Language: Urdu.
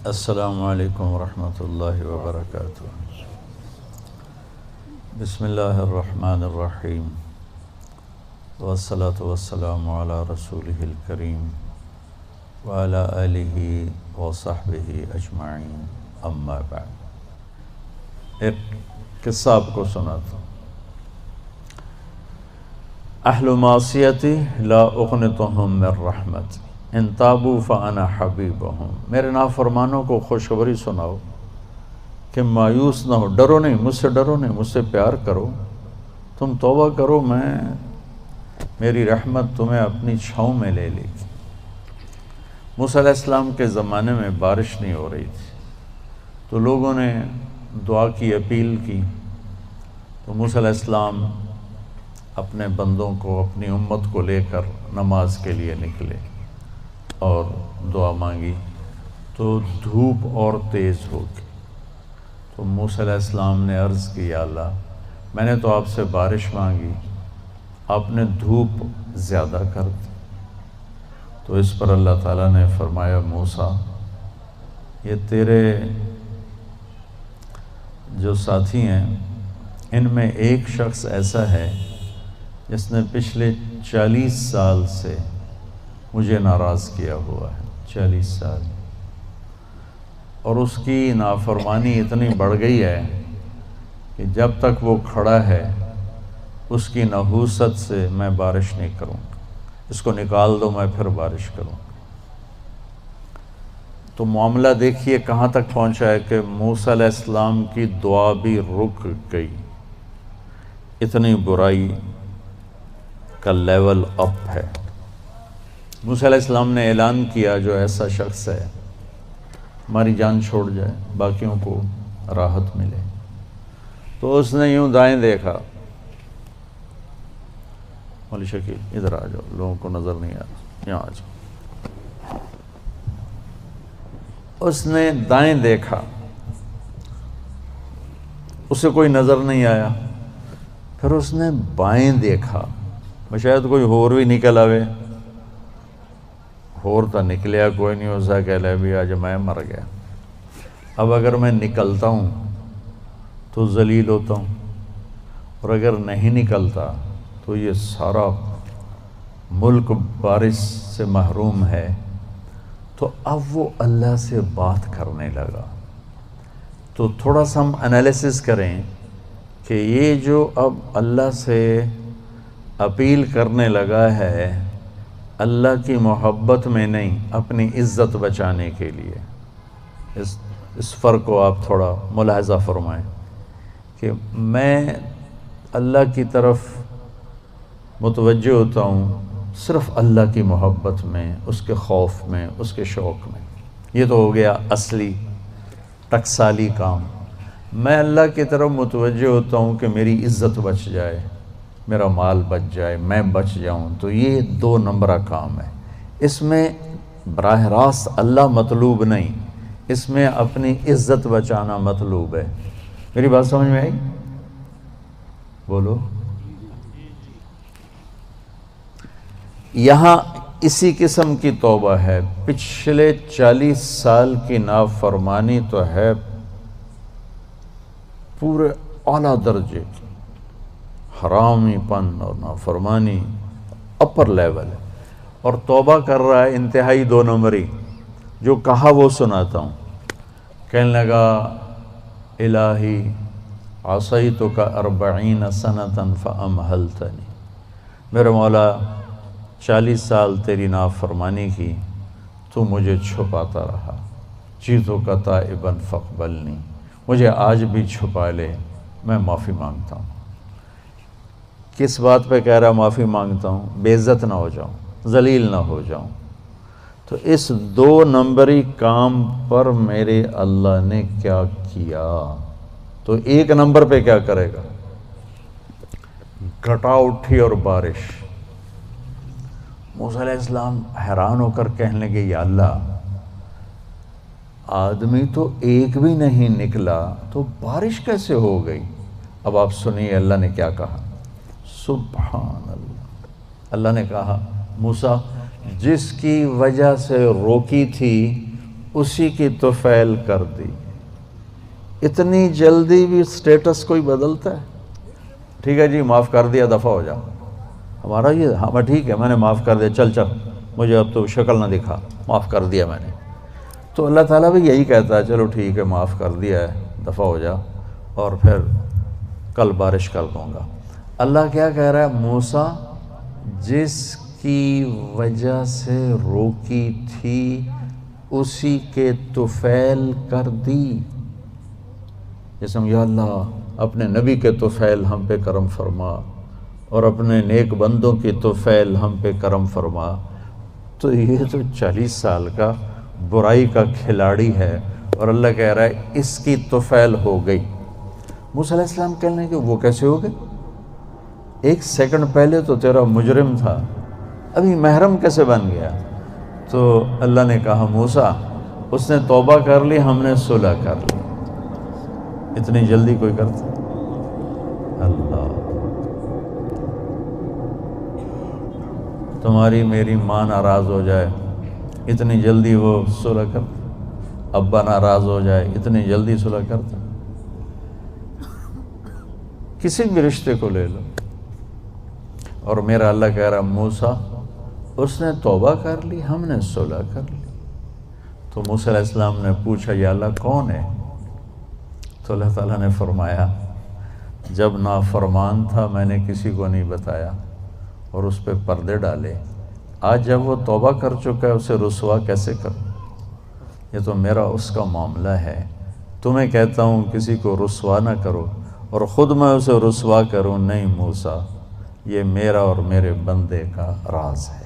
السلام علیکم ورحمۃ اللہ وبرکاتہ۔ بسم اللہ الرحمن الرحیم، والصلاة والسلام علی رسولہ الکریم وعلی آلہ وصحبہ اجمعین، اما بعد۔ ایک قصہ آپ کو سناتا ہوں۔ اہل معصیتی لا اقنطہم من رحمت ان تابوا فانا حبیبہم۔ میرے نافرمانوں کو خوشخبری سناؤ کہ مایوس نہ ہو، ڈرو نہیں، مجھ سے ڈرو نہیں، مجھ سے پیار کرو، تم توبہ کرو، میری رحمت تمہیں اپنی چھاؤں میں لے لے گی۔ موسیٰ علیہ السلام کے زمانے میں بارش نہیں ہو رہی تھی، تو لوگوں نے دعا کی، اپیل کی، تو موسیٰ علیہ السلام اپنے بندوں کو، اپنی امت کو لے کر نماز کے لیے نکلے اور دعا مانگی، تو دھوپ اور تیز ہو گئی۔ تو موسیٰ علیہ السلام نے عرض کی، یا اللہ، میں نے تو آپ سے بارش مانگی، آپ نے دھوپ زیادہ کر دی۔ تو اس پر اللہ تعالیٰ نے فرمایا، موسیٰ، یہ تیرے جو ساتھی ہیں ان میں ایک شخص ایسا ہے جس نے پچھلے 40 سال سے مجھے ناراض کیا ہوا ہے، 40 سال، اور اس کی نافرمانی اتنی بڑھ گئی ہے کہ جب تک وہ کھڑا ہے اس کی نحوست سے میں بارش نہیں کروں گا، اس کو نکال دو، میں پھر بارش کروں گا۔ تو معاملہ دیکھیے کہاں تک پہنچا ہے کہ موسیٰ علیہ السلام کی دعا بھی رک گئی، اتنی برائی کا لیول اپ ہے۔ موسیٰ علیہ السلام نے اعلان کیا، جو ایسا شخص ہے ہماری جان چھوڑ جائے، باقیوں کو راحت ملے۔ تو اس نے یوں دائیں دیکھا، مولی شکیل ادھر آ جاؤ، لوگوں کو نظر نہیں آ رہا، یہاں آ جاؤ۔ اس نے دائیں دیکھا، اسے کوئی نظر نہیں آیا۔ پھر اس نے بائیں دیکھا، شاید کوئی ہور بھی نکل آوے، ہور تو نکلیا کوئی نہیں، اسا کہہ لے بھی آج میں مر گیا، اب اگر میں نکلتا ہوں تو ذلیل ہوتا ہوں، اور اگر نہیں نکلتا تو یہ سارا ملک بارش سے محروم ہے۔ تو اب وہ اللہ سے بات کرنے لگا۔ تو تھوڑا سا ہم انالیسس کریں کہ یہ جو اب اللہ سے اپیل کرنے لگا ہے، اللہ کی محبت میں نہیں، اپنی عزت بچانے کے لیے، اس فرق کو آپ تھوڑا ملاحظہ فرمائیں کہ میں اللہ کی طرف متوجہ ہوتا ہوں صرف اللہ کی محبت میں، اس کے خوف میں، اس کے شوق میں۔ یہ تو ہو گیا اصلی ٹکسالی کام۔ میں اللہ کی طرف متوجہ ہوتا ہوں کہ میری عزت بچ جائے، میرا مال بچ جائے، میں بچ جاؤں، تو یہ 2 نمبرہ کام ہے۔ اس میں براہ راست اللہ مطلوب نہیں، اس میں اپنی عزت بچانا مطلوب ہے۔ میری بات سمجھ میں آئی؟ بولو۔ یہاں اسی قسم کی توبہ ہے، پچھلے 40 سال کی نافرمانی تو ہے پورے اعلیٰ درجے کی، حرامی پن اور نافرمانی اپر لیول ہے، اور توبہ کر رہا ہے انتہائی 2 نمبری۔ جو کہا وہ سناتا ہوں۔ کہنے لگا، الہی عصیتک 40 سنة فامہلتنی، میرے مولا 40 سال تیری نافرمانی کی، تو مجھے چھپاتا رہا، جیتک تائبا فاقبلنی، مجھے آج بھی چھپا لے، میں معافی مانگتا ہوں۔ کس بات پہ کہہ رہا معافی مانگتا ہوں؟ بے عزت نہ ہو جاؤں، ذلیل نہ ہو جاؤں۔ تو اس 2 نمبری کام پر میرے اللہ نے کیا کیا؟ تو 1 نمبر پہ کیا کرے گا؟ گھٹا اٹھی اور بارش۔ موسیٰ علیہ السلام حیران ہو کر کہنے لگے، یا اللہ، آدمی تو ایک بھی نہیں نکلا تو بارش کیسے ہو گئی؟ اب آپ سنیے اللہ نے کیا کہا۔ سبحان اللہ، اللہ نے کہا، موسیٰ، جس کی وجہ سے روکی تھی اسی کی طفیل کر دی۔ اتنی جلدی بھی سٹیٹس کوئی بدلتا ہے؟ ٹھیک ہے جی معاف کر دیا، دفعہ ہو جا۔ ہمارا یہ ہاں ٹھیک ہے میں نے معاف کر دیا، چل چل مجھے اب تو شکل نہ دکھا، معاف کر دیا میں نے۔ تو اللہ تعالیٰ بھی یہی کہتا ہے چلو ٹھیک ہے معاف کر دیا ہے، دفعہ ہو جا، اور پھر کل بارش کر دوں گا۔ اللہ کیا کہہ رہا ہے؟ موسیٰ جس کی وجہ سے روکی تھی اسی کے طفیل کر دی۔ جیسے یا اللہ اپنے نبی کے طفیل ہم پہ کرم فرما اور اپنے نیک بندوں کی طفیل ہم پہ کرم فرما۔ تو یہ تو 40 سال کا برائی کا کھلاڑی ہے اور اللہ کہہ رہا ہے اس کی طفیل ہو گئی۔ موسیٰ علیہ السلام کہنے کہ وہ کیسے ہو گئے؟ 1 سیکنڈ پہلے تو تیرا مجرم تھا، ابھی محرم کیسے بن گیا؟ تو اللہ نے کہا موسیٰ اس نے توبہ کر لی، ہم نے صلح کر لی۔ اتنی جلدی کوئی کرتا؟ اللہ، تمہاری میری ماں ناراض ہو جائے اتنی جلدی وہ صلح کرتا؟ ابا ناراض ہو جائے اتنی جلدی صلح کرتا؟ کسی بھی رشتے کو لے لو، اور میرا اللہ کہہ رہا موسیٰ اس نے توبہ کر لی، ہم نے صلح کر لی۔ تو موسیٰ علیہ السلام نے پوچھا یا اللہ کون ہے؟ تو اللہ تعالیٰ نے فرمایا جب نافرمان تھا میں نے کسی کو نہیں بتایا اور اس پہ پردے ڈالے، آج جب وہ توبہ کر چکا ہے اسے رسوا کیسے کروں؟ یہ تو میرا اس کا معاملہ ہے، تمہیں کہتا ہوں کسی کو رسوا نہ کرو اور خود میں اسے رسوا کروں نہیں موسیٰ، یہ میرا اور میرے بندے کا راز ہے۔